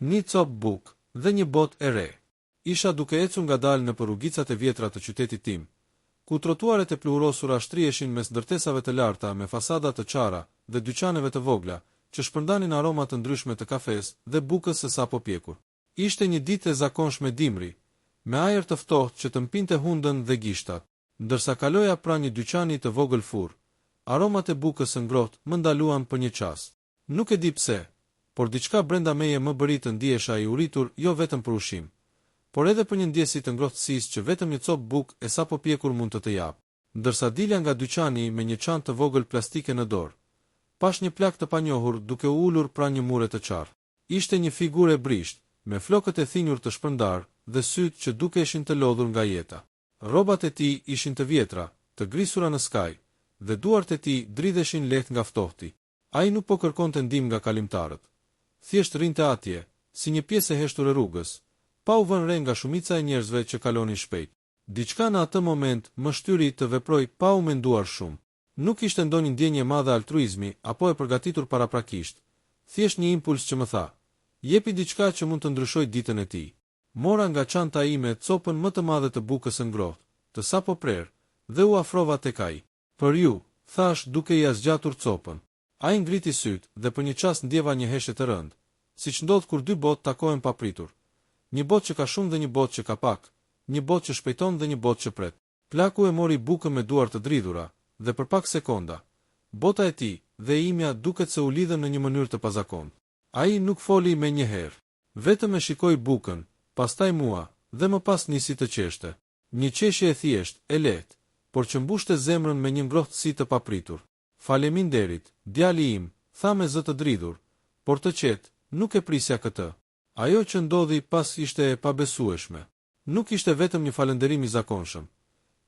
një copë bukë dhe një botë e re. Isha duke ecur ngadalë në rrugicat e vjetra të qytetit tim, ku trotuaret e pluhurosura shtrieshin mes ndërtesave të larta me fasada të çara dhe dyqaneve të vogla, që shpërndanin aroma të ndryshme të kafes dhe bukës së sapo pjekur. Ishte një ditë e zakonshme dimri, me ajër të ftohtë që të mpinte hundën dhe gishtat. Ndërsa kaloja pranë një dyqani të vogël furr, aromat e bukës së ngrohtë më ndaluan për një çast. Nuk e di pse, por diçka brenda meje më bëri të ndihesha i uritur jo vetëm për ushqim, por edhe për një ndjesi të ngrohtësisë që vetëm një copë bukë e sapo pjekur mund të të japë. Ndërsa dilja nga dyqani me një çantë të vogël plastike në dorë, pash një plak të panjohur duke u ulur pranë një mure të qartë. Ishte një figurë e brisht, me flokët e thinjur të shpërndar dhe sytë që dukeshin të lodhur nga jeta. Rrobat e tij ishin të vjetra, të grisura në skaj, dhe duart e tij dridheshin lehtë nga ftohti. Ai nuk po kërkonte ndihmë nga kalimtarët. Thjesht rinte atje, si një pjesë e heshtur e rrugës, pa u vënë re nga shumica e njerëzve që kalonin shpejt. Diçka në atë moment më shtyri të veproj pa u menduar shumë. Nuk ishte ndonjë ndjenjë e madhe altruizmi apo e përgatitur paraprakisht, thjesht një impuls që më tha: jepi diçka që mund të ndryshojë ditën e tij. Mora nga çanta ime copën më të madhe të bukës së ngrohtë, të sapo prerë, dhe u afrova tek ai. Për ju, thash duke i zgjatur copën. Ai ngriti syt dhe për një çast ndjeva një heshe të rëndë, siç ndodh kur dy botë takohen papritur. Një botë që ka shumë dhe një botë që ka pak, një botë që shpejton dhe një botë që pret. Plaku e mori bukën me duar të dridhura, dhe për pak sekonda, bota e tij dhe imja duket se u lidhen në një mënyrë të pazakontë. Ai nuk foli me një herë, vetëm e shikoi bukën, pastaj mua, dhe më pas nisi të qeshte. Një qeshje e thjeshtë, e lehtë, por që mbushte zemrën me një ngrohtësi të papritur. Faleminderit, djali im, tha me zë të dridhur, por të qetë, nuk e prisja këtë. Ajo që ndodhi pas ishte e pabesueshme. Nuk ishte vetëm një falënderim i zakonshëm.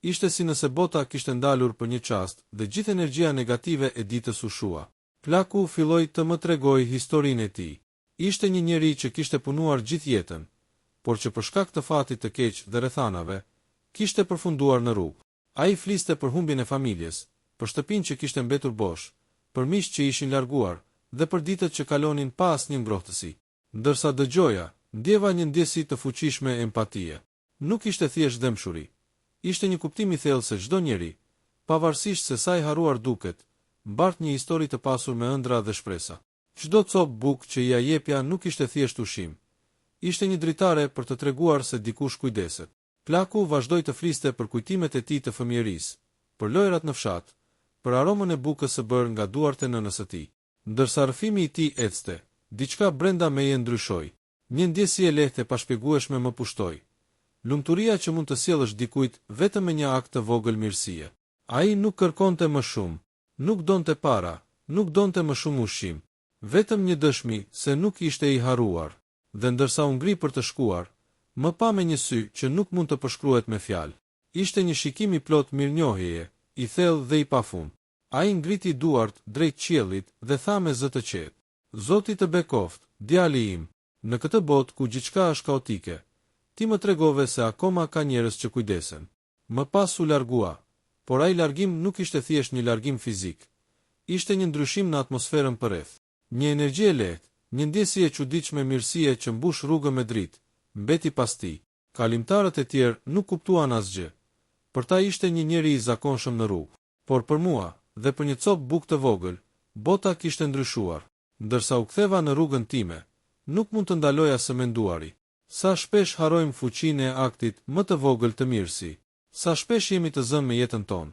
Ishte si nëse bota kishte ndalur për një çast dhe gjithë energjia negative e ditës u shua. Plaku filloi të më tregoj historinë e tij. Ishte një njeri që kishte punuar gjithë jetën, por që për shkak të fatit të keq dhe rrethanave, kishte përfunduar në rrugë. Ai fliste për humbjen e familjes, për shtëpinë që kishte mbetur bosh, për miqtë që ishin larguar dhe për ditët që kalonin pa asnjë ngrohtësi. Ndërsa dëgjoja, ndjeva një ndjesi të fuqishme empatie. Nuk ishte thjesht dëmshuri. Ishte një kuptim i thellë se çdo njeri, pavarësisht se sa i haruar duket, mbart një histori të pasur me ëndra dhe shpresa. Çdo copë bukë që ia jepja nuk ishte thjesht ushqim. Ishte një dritare për të treguar se dikush kujdeset. Plaku vazhdoi të fliste për kujtimet e tij të fëmijërisë, për lojrat në fshat, për aromën e bukës së bërë nga duart e nënës së tij. Ndërsa rrëfimi i tij ecte, diçka brenda meje ndryshoi. Një ndjesi e lehtë e pashpjegueshme më pushtoi. Lumturia që mund të sjellësh dikujt vetëm me një akt të vogël mirësie. Ai nuk kërkonte më shumë, nuk donte para, nuk donte më shumë ushqim, vetëm një dëshmi se nuk ishte i harruar. Dhe ndërsa u ngri për të shkuar, më pa me një sy që nuk mund të përshkruhet me fjalë. Ishte një shikim i plot mirënjohjeje, i thellë dhe i pafund. Ai ngriti duart drejt qiellit dhe tha me zë të qetë: Zoti të bekoft, djali im, në këtë botë ku gjithçka është kaotike, ti më tregove se akoma ka njerëz që kujdesen. Më pas u largua, por ai largim nuk ishte thjesht një largim fizik. Ishte një ndryshim në atmosferën përreth. Një energji e lehtë, një ndjesi e çuditshme mirësie që mbush rrugën me dritë, mbeti pas tij. Kalimtarët e tjerë nuk kuptuan asgjë. Për ta ishte një njeri i zakonshëm në rrugë, por për mua, dhe për një copë bukë të vogël, bota kishte ndryshuar. Ndërsa u ktheva në rrugën time, nuk mund të ndaloja së menduari. Sa shpesh harrojmë fuqinë e aktit më të vogël të mirësi. Sa shpesh jemi të zënë me jetën tonë,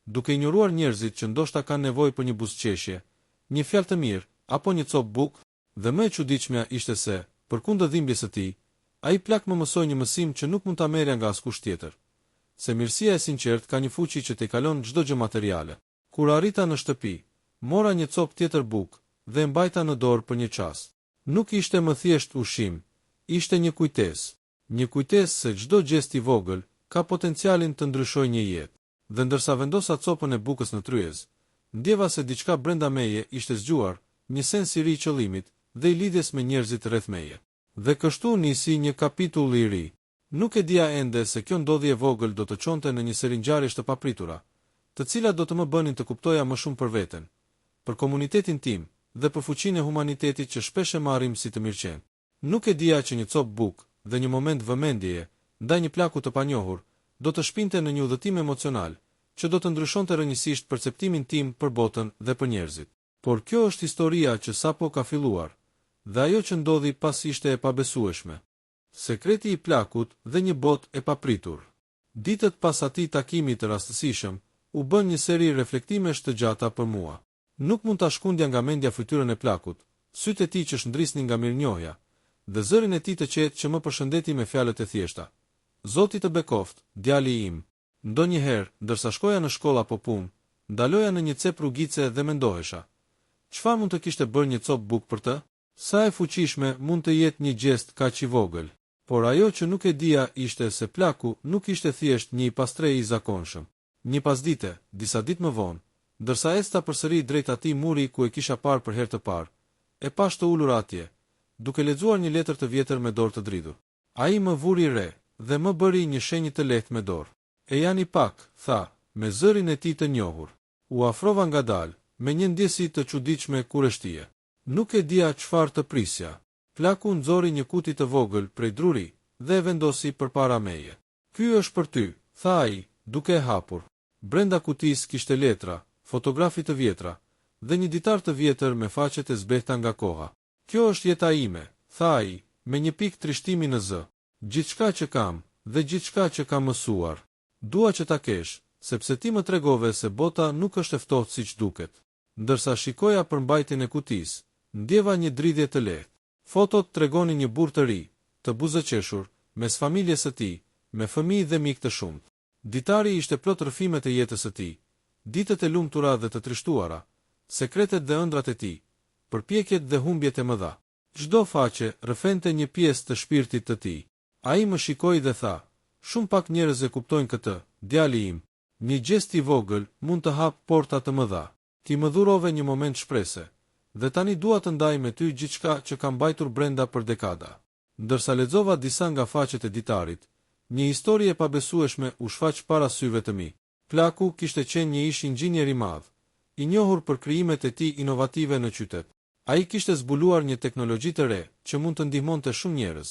duke injoruar njerëzit që ndoshta kanë nevojë për një buzëqeshje, një fjalë të mirë apo një copë bukë, dhe më e çuditshmja ishte se, përkundër dhimbjes së tij, ai plak më mësoi një mësim që nuk mund ta merrja nga askush tjetër. Se mirësia e sinqertë ka një fuqi që te kalon çdo gjë materiale. Kur arrita në shtëpi, mora një copë tjetër bukë dhe e mbajta në dorë për një çast. Nuk ishte më thjesht ushqim, ishte një kujtesë se çdo gest i vogël ka potencialin të ndryshojë një jetë. Dhe ndërsa vendosa copën e bukës në tryez, ndjeva se diçka brenda meje ishte zgjuar, një sens i ri i qëllimit dhe i lidhjes me njerëzit rreth meje. Dhe kështu nisi një kapitull i ri. Nuk e dija ende se kjo ndodhje e vogël do të çonte në një seri ngjarjesh të papritura, të cilat do të më bënin të kuptoja më shumë për veten, për komunitetin tim dhe për fuqinë e humanitetit që shpesh e marrim si të mirëqen. Nuk e dija që një copë bukë dhe një moment vëmendjeje ndaj një plaku të panjohur do të shpinte në një udhëtim emocional që do të ndryshonte rrënjësisht perceptimin tim për botën dhe për njerëzit. Por kjo është historia që sapo ka filluar, dhe ajo që ndodhi pas ishte e pabesueshme. Sekreti i plakut dhe një botë e papritur. Ditët pas atij takimi të rastësishëm, u bën një seri reflektimesh të gjata për mua. Nuk mund ta shkundja nga mendja fytyrën e plakut, sytë e tij që shndrisnin nga mirënjohja, dhe zërin e tij të qetë që më përshëndeti me fjalët e thjeshta. Zoti të bekoft, djali im. Ndonjëherë, ndërsa shkoja në shkollë apo punë, ndaloja në një cep rrugice dhe mendohesha: çfarë mund të kishte bërë një copë bukë për të? Sa e fuqishme mund të jetë një gjest kaq i vogël? Por ajo që nuk e dija ishte se plaku nuk ishte thjesht një pastrej i zakonshëm. Një pasdite, disa ditë më vonë, ndërsa ecta përsëri drejt atij muri ku e kisha parë për herë të parë, e pash të ulur atje, duke lexuar një letër të vjetër me dorë të dridhur. Ai më vuri re dhe më bëri një shenjë të lehtë me dorë. E janë i pak, tha, me zërin e tij të njohur. U afrova ngadalë, me një ndjesi të çuditshme kurështie. Nuk e dija çfarë të prisja. Plaku nxori një kuti të vogël prej druri dhe e vendosi përpara meje. Ky është për ty, tha ai, duke e hapur. Brenda kutisë kishte letra, fotografi të vjetra dhe një ditar të vjetër me faqet e zbehta nga koha. Kjo është jeta ime, tha ai, me një pikë trishtimi në zë. Gjithçka që kam dhe gjithçka që kam mësuar. Dua që ta kesh, sepse ti më tregove se bota nuk është e ftohtë siç duket. Ndërsa shikoja për mbajtjen e kutisë, ndjeva një dridhje të lehtë. Fotot tregonin një burr të ri, të buzëqeshur, mes familjes së tij, me fëmijë dhe mikë të shumtë. Ditari ishte plot rrëfimet e jetës së tij, ditët e lumtura dhe të trishtuara, sekretet dhe ëndrat e tij, përpjekjet dhe humbjet e mëdha. Çdo faqe rrëfente një pjesë të shpirtit të tij. Ai më shikoi dhe tha: "Shumë pak njerëz e kuptojnë këtë, djali im. Një gjest i vogël mund të hap porta të mëdha. Ti më dhurove një moment shprese, dhe tani dua të ndaj me ty gjithçka që kam mbajtur brenda për dekada." Ndërsa lexova disa nga faqet e ditarit, një histori e pabesueshme u shfaq para syve të mi. Plaku kishte qenë një ish inxhinier i madh, i njohur për krijimet e tij inovative në qytet. Ai kishte zbuluar një teknologji të re që mund të ndihmonte shumë njerëz,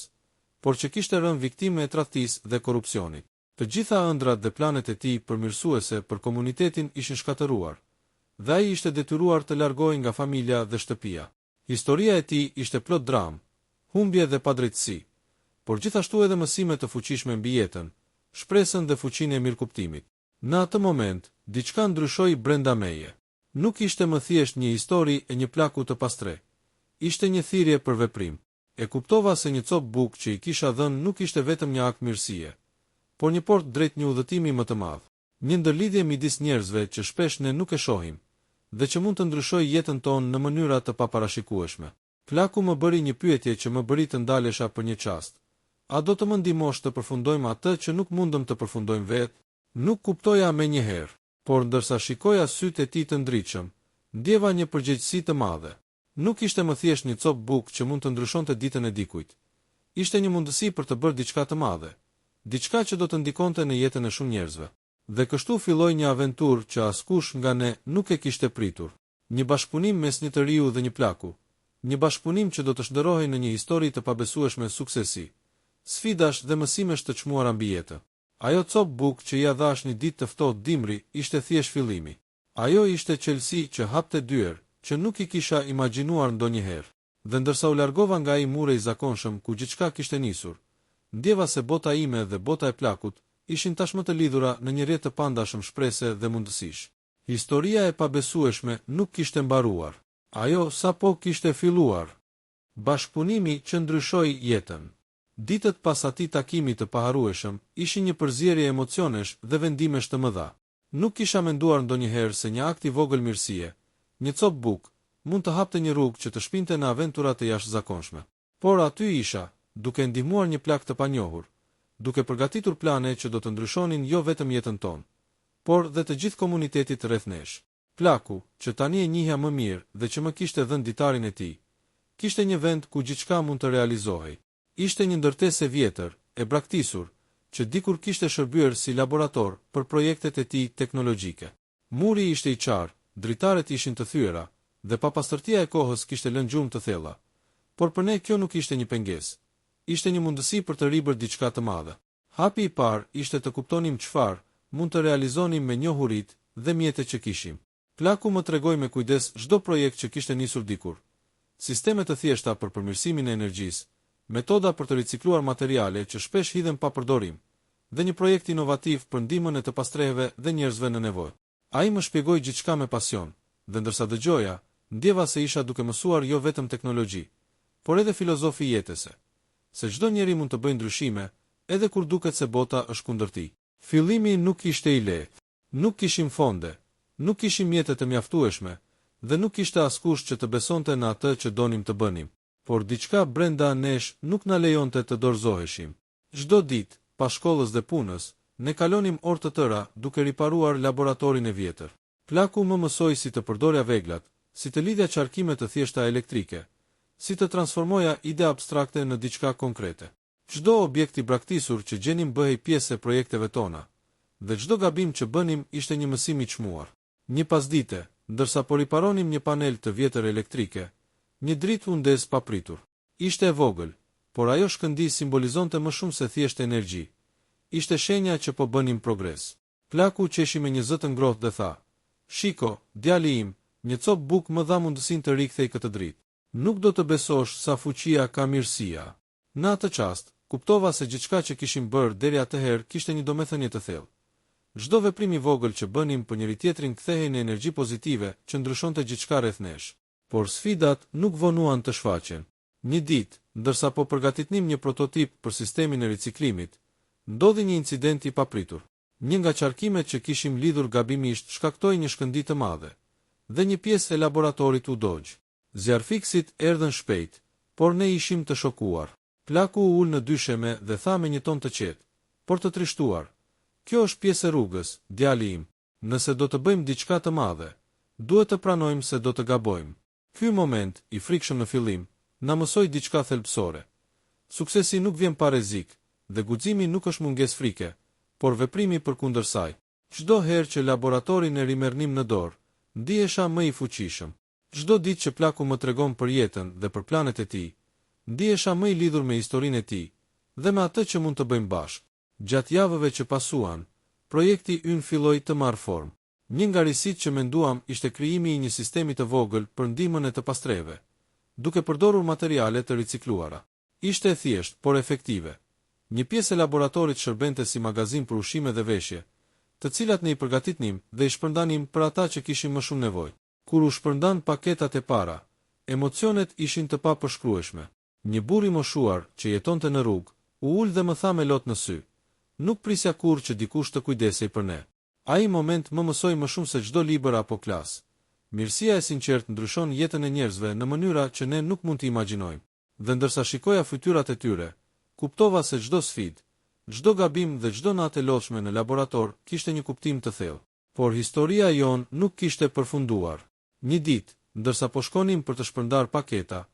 por që kishte rënë viktimë e tradhtisë dhe korrupsionit. Të gjitha ëndrat dhe planet e tij përmirësuese për komunitetin ishin shkatëruar, dhe ai ishte detyruar të largohej nga familja dhe shtëpia. Historia e tij ishte plot dram, humbje dhe padrejtësi, por gjithashtu edhe mësime të fuqishme mbi jetën, shpresën dhe fuqinë e mirëkuptimit. Në atë moment, diçka ndryshoi brenda meje. Nuk ishte më thjesht një histori e një plaku të pastre. Ishte një thirrje për veprim. E kuptova se një copë bukë që i kisha dhënë nuk ishte vetëm një akt mirësie, por një portë drejt një udhëtimi më të madh. Një ndërlidhje midis njerëzve që shpesh ne nuk e shohim, dhe që mund të ndryshojë jetën tonë në mënyra të paparashikueshme. Plaku më bëri një pyetje që më bëri të ndalesha për një çast. A do të më ndihmosh të përfundojmë atë që nuk mundëm të përfundojmë vetë? Nuk kuptoja menjëherë, por ndërsa shikoja sytë e tij të ndritshëm, ndjeva një përgjegjësi të madhe. Nuk ishte më thjesht një copë bukë që mund të ndryshonte ditën e dikujt. Ishte një mundësi për të bërë diçka të madhe, diçka që do të ndikonte në jetën e shumë njerëzve. Dhe kështu filloi një aventurë që askush nga ne nuk e kishte pritur. Një bashkëpunim mes një të riu dhe një plaku. Një bashkëpunim që do të shndërrohej në një histori të pabesueshme suksesi, sfidash dhe mësimesh të çmuara mbi jetë. Ajo copë bukë që ia dhash një ditë të ftohtë dimri ishte thjesht fillimi. Ajo ishte qelësi që hapte dyer, që nuk i kisha imagjinuar ndonjëherë. Dhe ndërsa u largova nga ai mure i zakonshëm ku gjithçka kishte nisur, ndjeva se bota ime dhe bota e plakut ishin tashmë të lidhura në një rrjet të pandashëm shprese dhe mundësish. Historia e pabesueshme nuk kishte mbaruar. Ajo sapo kishte filluar. Bashkëpunimi që ndryshoi jetën. Ditët pas atij takimi të paharrueshëm ishin një përzierje emocionesh dhe vendimesh të mëdha. Nuk kisha menduar ndonjëherë se një akt i vogël mirësie, një copë bukë, mund të hapte një rrugë që të shpinte në aventura të jashtëzakonshme. Por aty isha, duke ndihmuar një plak të panjohur, duke përgatitur plane që do të ndryshonin jo vetëm jetën tonë, por dhe të gjithë komunitetit rreth nesh. Plaku, që tani e njihja më mirë dhe që më kishte dhënë ditarin e tij, kishte një vend ku gjithçka mund të realizohej. Ishte një ndërtesë e vjetër, e braktisur, që dikur kishte shërbyer si laborator për projektet e tij teknologjike. Muri ishte i qartë, dritaret ishin të thyera, dhe papastërtia e kohës kishte lënë gjumë të thella. Por për ne kjo nuk ishte një pengesë. Ishte një mundësi për të ribër diçka të madhe. Hapi i parë ishte të kuptonim çfarë mund të realizonim me njohuritë dhe mjetet që kishim. Plaku më tregoi me kujdes çdo projekt që kishte nisur dikur. Sisteme të thjeshta për përmirësimin e energjisë, metoda për të ricikluar materiale që shpesh hidhen pa përdorim, dhe një projekt inovativ për ndihmën e të pastreheve dhe njerëzve në nevojë. Ai më shpjegoi gjithçka me pasion, dhe ndërsa dëgjoja, ndjeva se isha duke mësuar jo vetëm teknologji, por edhe filozofi jetese. Se çdo njeri mund të bëjë ndryshime, edhe kur duket se bota është kundër tij. Fillimi nuk ishte i lehtë. Nuk kishim fonde, nuk kishim mjete të mjaftueshme, dhe nuk ishte askush që të besonte në atë që donim të bënim. Por diçka brenda nesh nuk na lejonte të dorëzoheshim. Çdo ditë, pas shkollës dhe punës, ne kalonim orë të tëra duke riparuar laboratorin e vjetër. Plaku më mësoi si të përdorja veglat, si të lidhja qarkime të thjeshta elektrike, si të transformoja ide abstrakte në diçka konkrete. Çdo objekt i braktisur që gjenim bëhej pjesë e projekteve tona, dhe çdo gabim që bënim ishte një mësim i çmuar. Një pasdite, ndërsa po riparonim një panel të vjetër elektrike, një dritë u ndes papritur. Ishte e vogël, por ajo shkëndij simbolizonte më shumë se thjesht energji. Ishte shenja që po bënim progres. Plaku qeshi me një zë të ngrohtë dhe tha: "Shiko, djali im, një cop buk më dha mundësinë të rikthej këtë dritë. Nuk do të besosh sa fuqia ka mirësia." Në atë çast, kuptova se gjithçka që kishim bërë deri atëherë kishte një domethënie të thellë. Çdo veprim i vogël që bënim për njëri tjetrin kthehej në energji pozitive që ndryshonte gjithçka rreth nesh. Por sfidat nuk vonuan të shfaqen. Një ditë, ndërsa po përgatitnim një prototip për sistemin e riciklimit, ndodhi një incident i papritur. Një nga qarkimet që kishim lidhur gabimisht shkaktoi një shkëndij të madhe, dhe një pjesë e laboratorit u dogj. Zjarfiksit erdhën shpejt, por ne ishim të shokuar. Plaku u ul në dysheme dhe tha me një ton të qetë, por të trishtuar: "Kjo është pjesë e rrugës, djali im. Nëse do të bëjmë diçka të madhe, duhet të pranojmë se do të gabojmë." Ky moment, i frikshëm në fillim, na mësoi diçka thelbësore. Suksesi nuk vjen pa rrezik, dhe guximi nuk është mungesë frike, por veprimi përkundër saj. Çdo herë që laboratorin e rimerrnim në dorë, ndihesha më i fuqishëm. Çdo ditë që plaku më tregon për jetën dhe për planet e tij, ndihesha më i lidhur me historinë e tij dhe me atë që mund të bëjmë bashkë. Gjatë javëve që pasuan, projekti ynë filloi të marrë formë. Një nga risitë që menduam ishte krijimi i një sistemi të vogël për ndihmën e të pastrehve, duke përdorur materiale të ricikluara. Ishte e thjeshtë, por efektive. Një pjesë e laboratorit shërbente si magazin për ushqime dhe veshje, të cilat ne i përgatitnim dhe i shpërndanim për ata që kishin më shumë nevojë. Kur u shpërndan paketat e para, emocionet ishin të papërshkrueshme. Një burr i moshuar që jetonte në rrugë, u ul dhe më tha me lot në sy: "Nuk prisja kurrë që dikush të kujdesej për ne." Ai moment më mësoi më shumë se çdo libër apo klas. Mirësia e sinqertë ndryshon jetën e njerëzve në mënyra që ne nuk mund t'i imagjinojmë. Dhe ndërsa shikoja fytyrat e tyre, kuptova se çdo sfidë, çdo gabim dhe çdo natë e lodhshme në laborator kishte një kuptim të thellë. Por historia jon nuk kishte përfunduar. Një ditë, ndërsa po shkonim për të shpërndar paketa,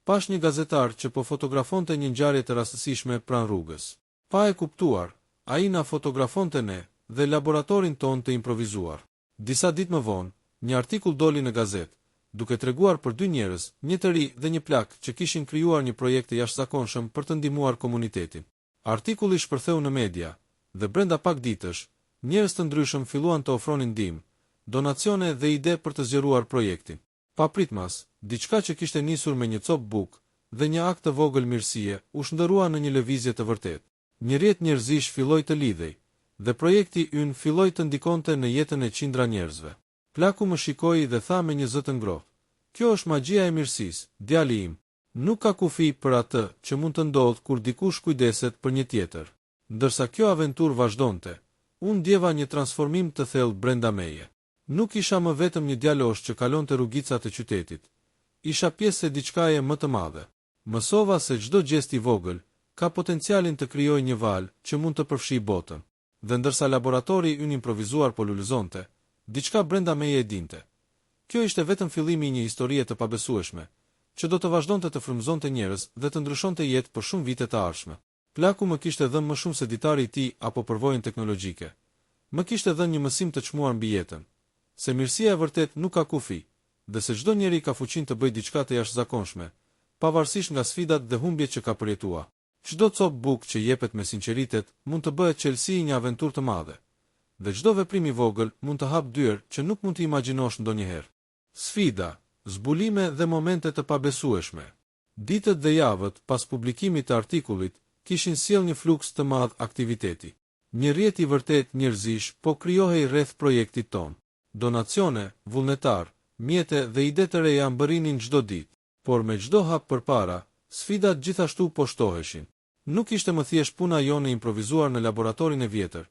pash një gazetar që po fotografonte një ngjarje të rastësishme pranë rrugës. Pa e kuptuar, ai na fotografonte ne dhe laboratorin ton të improvizuar. Disa ditë më vonë, një artikull doli në gazetë, duke treguar për dy njerëz, një të ri dhe një plak, që kishin krijuar një projekt të jashtëzakonshëm për të ndihmuar komunitetin. Artikulli shpërtheu në media, dhe brenda pak ditësh, njerëz të ndryshëm filluan të ofronin ndihmë, donacione dhe ide për të zgjeruar projektin. Papritmas, diçka që kishte nisur me një cop buk dhe një akt të vogël mirësie, u shndërrua në një lëvizje të vërtetë. Një rrjet njerëzish filloi të lidhej, dhe projekti ynë filloi të ndikonte në jetën e qindra njerëzve. Plaku më shikoi dhe tha me një zë të ngrohtë: "Kjo është magjia e mirësisë, djali im. Nuk ka kufi për atë që mund të ndodhë kur dikush kujdeset për një tjetër." Ndërsa kjo aventurë vazhdonte, unë ndjeva një transformim të thellë brenda meje. Nuk isha më vetëm një djalosh që kalonte rrugicat e qytetit. Isha pjesë e diçkaje më të madhe. Mësova se çdo gjest i vogël ka potencialin të krijojë një valë që mund të përfshijë botën. Dhe ndërsa laboratori ynë improvizuar po lulëzonte, diçka brenda meje e dinte. Kjo ishte vetëm fillimi i një historie të pabesueshme, që do të vazhdonte të frymëzonte njerëz dhe të ndryshonte jetë për shumë vite të ardhshme. Plaku më kishte dhënë më shumë se ditari i tij apo përvojën teknologjike. Më kishte dhënë një mësim të çmuar mbi jetën, se mirësia e vërtet nuk ka kufi, dhe se çdo njeri ka fuqinë të bëjë diçka të jashtëzakonshme, pavarësisht nga sfidat dhe humbjet që ka përjetua. Çdo copë bukë që jepet me sinqeritet mund të bëhet çelësi i një aventurë të madhe, dhe çdo veprim i vogël mund të hapë dyer që nuk mund të imagjinosh ndonjëherë. Sfida, zbulime dhe momente të pabesueshme. Ditët dhe javët pas publikimit të artikullit kishin sjellë një fluks të madh aktiviteti. Një rrjet i vërtet njerëzish po krijohej rreth projektit ton. Donacione, vullnetar, mjete dhe ide të reja mbërrinin çdo ditë, por me çdo hap përpara, sfidat gjithashtu po shtoheshin. Nuk ishte më thjesht puna jonë e improvizuar në laboratorin e vjetër.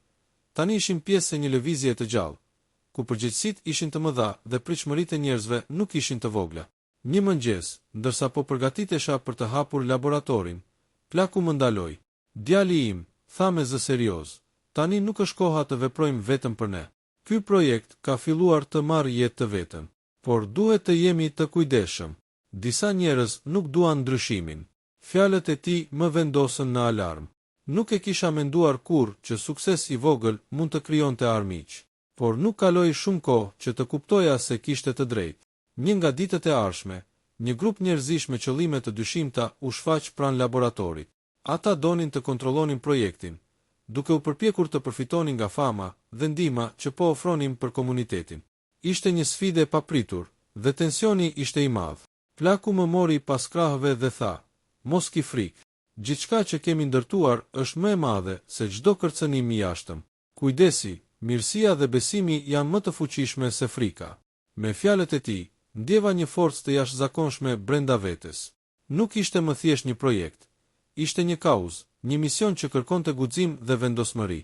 Tani ishim pjesë e një lëvizje të gjallë, ku përgjegjësitë ishin të mëdha dhe pritshmëritë e njerëzve nuk ishin të vogla. Një mëngjes, ndërsa po përgatitesha për të hapur laboratorin, plaku më ndaloi. Djali im, tha me zë serioz, tani nuk është koha të veprojmë vetëm për ne. Ky projekt ka filluar të marrë jetë të vetën, por duhet të jemi të kujdesshëm. Disa njerëz nuk duan ndryshimin. Fjalët e tij më vendosën në alarm. Nuk e kisha menduar kurrë që sukses i vogël mund të krijonte armiq, por nuk kaloi shumë kohë që të kuptoja se kishte të drejtë. Një nga ditët e ardhshme, një grup njerëzish me qëllime të dyshimta u shfaq pranë laboratorit. Ata donin të kontrollonin projektin, duke u përpjekur të përfitonin nga fama dhe ndihma që po ofronin për komunitetin. Ishte një sfidë e papritur dhe tensioni ishte i madh. Plaku më mori pas krahëve dhe tha: "Mos ki frikë. Gjithçka që kemi ndërtuar është më e madhe se çdo kërcënim i jashtëm. Kujdesi, mirësia dhe besimi janë më të fuqishme se frika." Me fjalët e tij, ndjeva një forcë të jashtëzakonshme brenda vetes. Nuk ishte më thjesht një projekt, ishte një kauzë, një mision që kërkonte guxim dhe vendosmëri.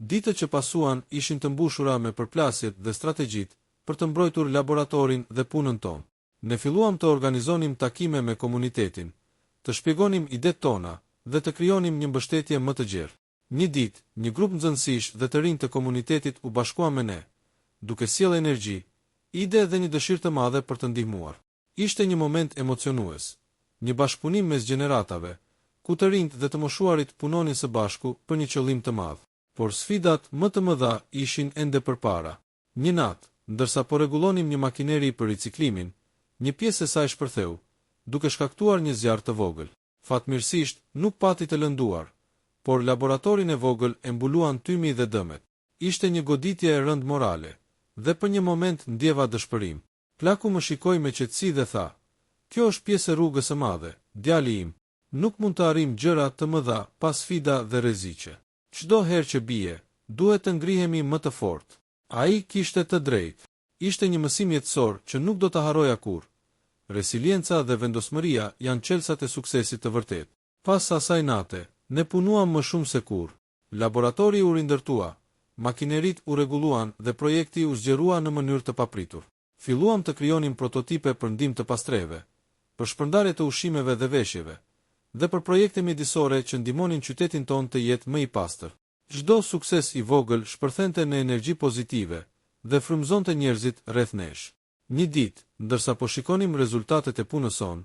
Ditët që pasuan ishin të mbushura me përplasjet dhe strategjitë për të mbrojtur laboratorin dhe punën tonë. Ne filluam të organizonim takime me komunitetin, të shpjegonim idetë tona dhe të krijonim një mbështetje më të gjerë. Një ditë, një grup nxënësish dhe të rinj të komunitetit u bashkua me ne, duke sjellë energji, ide dhe një dëshirë të madhe për të ndihmuar. Ishte një moment emocionues, një bashkëpunim mes gjeneratave, ku të rinjt dhe të moshuarit punonin së bashku për një qëllim të madh. Por sfidat më të mëdha ishin ende përpara. Një natë, ndërsa po rregullonim një makineri për riciklimin, një pjesë e saj shpërtheu, duke shkaktuar një zjarr të vogël. Fatmirësisht nuk pati të lënduar, por laboratorin e vogël e mbuluan tymi dhe dëmet. Ishte një goditje e rënd morale, dhe për një moment ndjeva dëshpërim. Plaku më shikoi me qetësi dhe tha: "Kjo është pjesë e rrugës së madhe, djali im. Nuk mund të arrijmë gjëra të mëdha pa sfida dhe rreziqe. Çdo herë që bie, duhet të ngrihemi më të fortë." Ai kishte të drejtë. Ishte një mësim jetësor që nuk do të harroja kurrë. Resilienca dhe vendosmëria janë çelësat e suksesit të vërtetë. Pas asaj nate, ne punuam më shumë se kurrë. Laboratori u rindërtua, makineritë u rregulluan dhe projekti u zgjerua në mënyrë të papritur. Filluam të krijonim prototipe për ndihmë të pastreve, për shpërndarje të ushqimeve dhe veshjeve, dhe për projekte mjedisore që ndihmonin qytetin tonë të jetë më i pastër. Çdo sukses i vogël shpërthente në energji pozitive dhe frymëzonte njerëzit rreth nesh. Një ditë, ndërsa po shikonim rezultatet e punës sonë,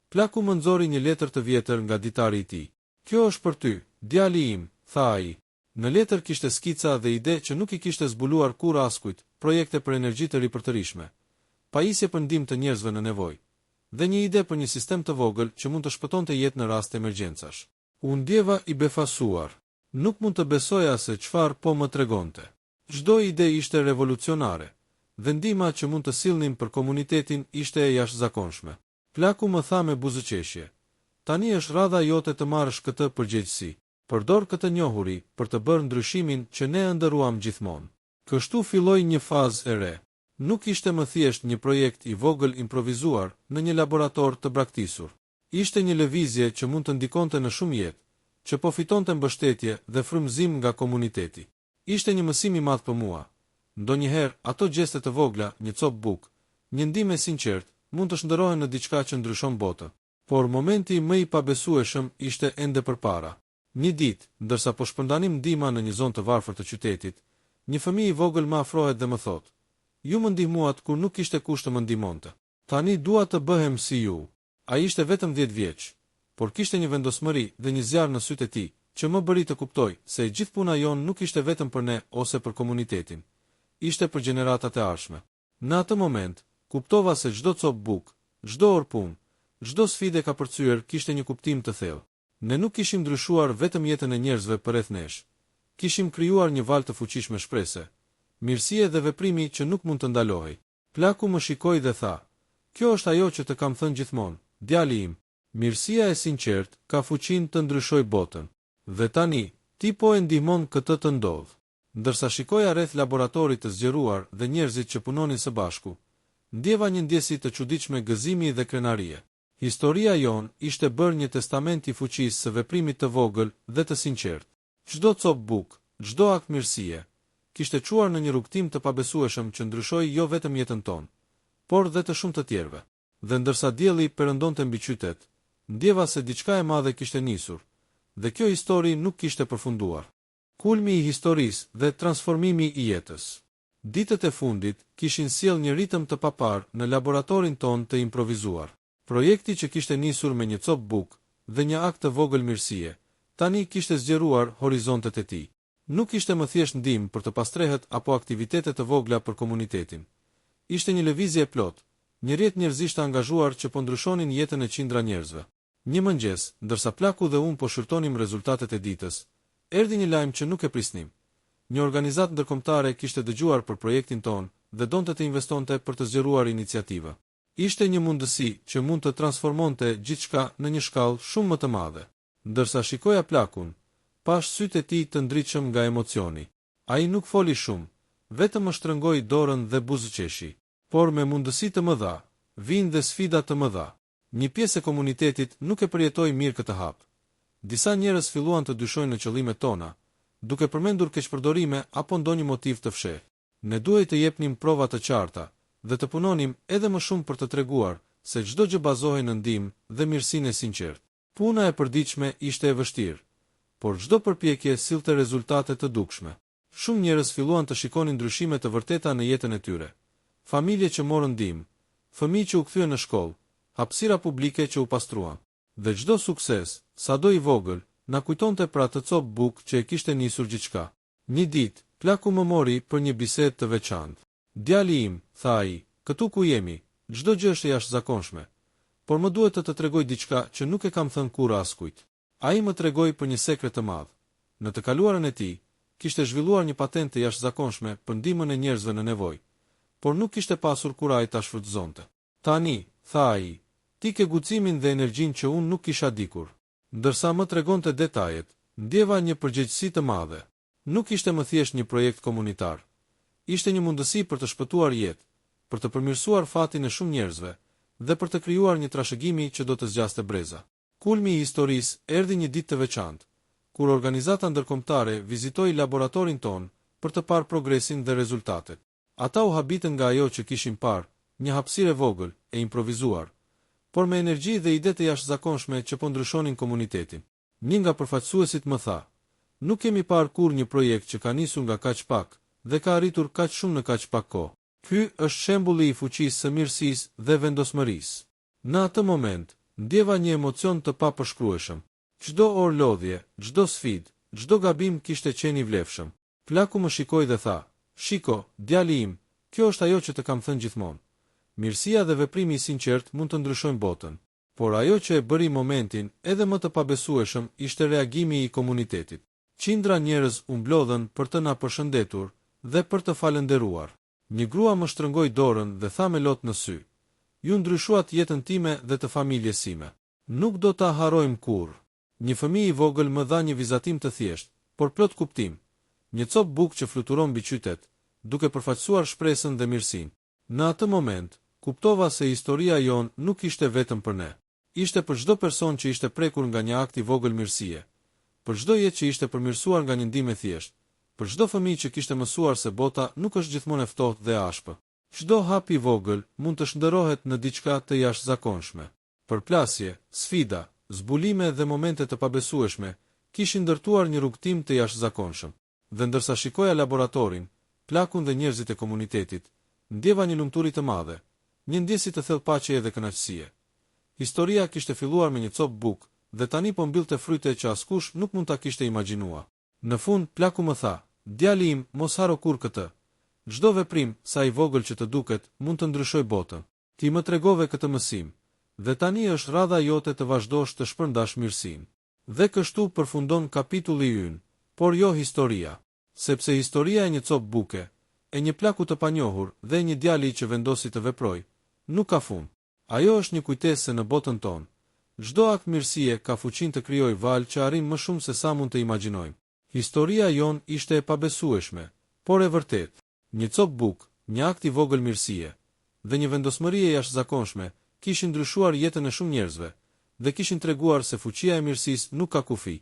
Plaku më nxori një letër të vjetër nga ditari i tij. "Kjo është për ty, djali im," tha ai. Në letër kishte skica dhe ide që nuk i kishte zbuluar kurrë askujt, projekte për energji të ripërtërishme, pajisje për ndihmë të njerëzve në nevojë, dhe një ide për një sistem të vogël që mund të shpëtonte jetë në rast emergjencash. U ndjeva i befasuar. Nuk mund të besoja se çfarë po më tregonte. Çdo ide ishte revolucionare, dhe ndihma që mund të sillnim për komunitetin ishte e jashtëzakonshme. Plaku më tha me buzëqeshje: "Tani është radha jote të marrësh këtë përgjegjësi. Përdor këtë njohuri për të bërë ndryshimin që ne ëndërruam gjithmonë." Kështu filloi një fazë e re. Nuk ishte më thjesht një projekt i vogël improvizuar në një laborator të braktisur. Ishte një lëvizje që mund të ndikonte në shumë jetë, që po fitonte mbështetje dhe frymëzim nga komuniteti. Ishte një mësim i madh për mua. Ndonjëherë ato gjeste të vogla, një copë bukë, një ndihmë e sinqertë, mund të shndërrohen në diçka që ndryshon botën. Por momenti më i pabesueshëm ishte ende përpara. Një ditë, ndërsa po shpërndanim ndihma në një zonë të varfër të qytetit, një fëmijë i vogël më afrohet dhe më thotë: "Ju më ndihmuat kur nuk kishte kush të më ndihmonte. Tani dua të bëhem si ju." Ai ishte vetëm 10 vjeç, por kishte një vendosmëri dhe një zjarr në sytë e tij, që më bëri të kuptoj se gjithë puna jonë nuk ishte vetëm për ne ose për komunitetin. Ishte për gjeneratat e ardhshme. Në atë moment, kuptova se çdo copë bukë, çdo orë punë, çdo sfidë ka përcyer kishte një kuptim të thellë. Ne nuk kishim ndryshuar vetëm jetën e njerëzve përreth nesh. Kishim krijuar një valë të fuqishme shprese, mirësie dhe veprimi që nuk mund të ndalohej. Plaku më shikoi dhe tha: "Kjo është ajo që të kam thënë gjithmonë, djali im. Mirësia e sinqert ka fuqinë të ndryshojë botën. Dhe tani, ti po e ndihmon këtë të ndodh." Ndërsa shikoja rreth laboratorit të zgjeruar dhe njerëzit që punonin së bashku, ndjeva një ndjesi të çuditshme gëzimi dhe krenarie. Historia jon ishte bërë një testament i fuqisë së veprimit të vogël dhe të sinqert. Çdo copë buk, çdo akt mirësie, kishte çuar në një rrugtim të pabesueshëm që ndryshoi jo vetëm jetën tonë, por dhe të shumë të tjerëve. Dhe ndërsa dielli perëndonte mbi qytet, ndjeva se diçka e madhe kishte nisur, dhe kjo histori nuk kishte përfunduar. Kulmi i historisë dhe transformimi i jetës. Ditët e fundit kishin sjell një ritëm të papar në laboratorin ton të improvizuar. Projekti që kishte nisur me një copë buk dhe një akt të vogël mirësie, tani kishte zgjeruar horizontet e tij. Nuk ishte më thjesht ndihmë për të pastrehet apo aktivitete të vogla për komunitetin. Ishte një lëvizje e plot, një rrjet njerëzish të angazhuar që po ndryshonin jetën e qindra njerëzve. Një mëngjes, ndërsa Plaku dhe unë po shërtonim rezultatet e ditës, erdhi një lajm që nuk e prisnim. Një organizatë ndërkombëtare kishte dëgjuar për projektin ton dhe donte të investonte për të zgjeruar iniciativë. Ishte një mundësi që mund të transformonte gjithçka në një shkallë shumë më të madhe. Ndërsa shikoja Plakun, pash sytë e tij të ndritshëm nga emocioni. Ai nuk foli shumë, vetëm më shtrëngoi dorën dhe buzëqeshi. Por me mundësi të mëdha, vinë dhe sfida të mëdha. Një pjesë e komunitetit nuk e përjetoi mirë këtë hap. Disa njerëz filluan të dyshojnë në qëllimet tona, duke përmendur keqpërdorime apo ndonjë motiv të fshehtë. Ne duhej të jepnim prova të qarta dhe të punonim edhe më shumë për të treguar se çdo gjë bazohej në ndihmë dhe mirësinë e sinqertë. Puna e përditshme ishte e vështirë, por çdo përpjekje sillte rezultate të dukshme. Shumë njerëz filluan të shikonin ndryshime të vërteta në jetën e tyre. Familje që morën ndihmë, fëmijë që u kthyen në shkollë, hapësira publike që u pastruan. Dhe çdo sukses, sado i vogël, na kujtonte për atë copë buk që e kishte nisur gjithçka. Një ditë, Plaku më mori për një bisedë të veçantë. "Djali im," tha ai, "këtu ku jemi, çdo gjë është e jashtëzakonshme, por më duhet të të tregoj diçka që nuk e kam thënë kurrë askujt." Ai më tregoi për një sekret të madh. Në të kaluarën e tij, kishte zhvilluar një patentë të jashtëzakonshme për ndihmën e njerëzve në nevojë, por nuk kishte pasur kuraj ta shfrytëzonte. "Tani," tha ai, "ti ke guximin dhe energjinë që unë nuk kisha dikur." Ndërsa më tregonte detajet, ndjeva një përgjegjësi të madhe. Nuk ishte më thjesht një projekt komunitar. Ishte një mundësi për të shpëtuar jetë, për të përmirësuar fatin e shumë njerëzve dhe për të krijuar një trashëgimi që do të zgjaste breza. Kulmi i historisë erdhi një ditë të veçantë, kur organizata ndërkombëtare vizitoi laboratorin ton për të parë progresin dhe rezultatet. Ata u habitën nga ajo që kishin parë, një hapësirë e vogël e improvizuar, por me energji dhe ide të jashtëzakonshme që po ndryshonin komunitetin. Një nga përfaqësuesit më tha: "Nuk kemi parë kurrë një projekt që ka nisur nga kaq pak dhe ka arritur kaq shumë në kaq pak kohë. Ky është shembulli i fuqisë së mirësisë dhe vendosmërisë." Në atë moment, ndjeva një emocion të papërshkrueshëm. Çdo orë lodhje, çdo sfidë, çdo gabim kishte qenë i vlefshëm. Plaku më shikoi dhe tha: "Shiko, djali im, kjo është ajo që të kam thënë gjithmonë. Mirësia dhe veprimi i sinqert mund të ndryshojnë botën." Por ajo që e bëri momentin edhe më të pabesueshëm ishte reagimi i komunitetit. Qindra njerëz u mblodhen për të na përshëndetur dhe për të falënderuar. Një grua më shtrëngoi dorën dhe tha me lot në sy: "Ju ndryshuat jetën time dhe të familjes sime. Nuk do ta harrojmë kurrë." Një fëmijë i vogël më dha një vizatim të thjeshtë, por plot kuptim. Një copë buk që fluturon mbi qytet, duke përfaqësuar shpresën dhe mirësinë. Në atë moment, kuptova se historia jon nuk ishte vetëm për ne. Ishte për çdo person që ishte prekur nga një akt i vogël mirësie, për çdo jetë që ishte përmirësuar nga një ndihmë e thjeshtë, për çdo fëmijë që kishte mësuar se bota nuk është gjithmonë e ftohtë dhe ashpë. Çdo hap i vogël mund të shndërrohet në diçka të jashtëzakonshme. Përplasje, sfida, zbulime dhe momente të pabesueshme kishin ndërtuar një rrugtim të jashtëzakonshëm. Dhe ndërsa shikoja laboratorin, Plakun dhe njerëzit e komunitetit, ndjeva një lumturi të madhe, një ndjesi të thellë paqeje dhe kënaqësie. Historia kishte filluar me një copë buk dhe tani po mbyllte fryte që askush nuk mund ta kishte imagjinua. Në fund Plaku më tha: "Djali im, mos haro kurrë këtë. Çdo veprim, sa i vogël që të duket, mund të ndryshojë botën. Ti më tregove këtë mësim. Dhe tani është radha jote të vazhdosh të shpërndash mirësinë. Dhe kështu përfundon kapitulli ynë, por jo historia. Sepse historia e një copë buke, e një plaku të panjohur dhe një djali që vendosi të veproj, nuk ka fund. Ajo është një kujtesë se në botën tonë, çdo akt mirësie ka fuqinë të krijojë valë që arrin më shumë se sa mund të imagjinojmë. Historia jon ishte e pabesueshme, por e vërtet. Një copë buk, një akt i vogël mirësie dhe një vendosmëri e jashtëzakonshme kishin ndryshuar jetën e shumë njerëzve dhe kishin treguar se fuqia e mirësisë nuk ka kufi.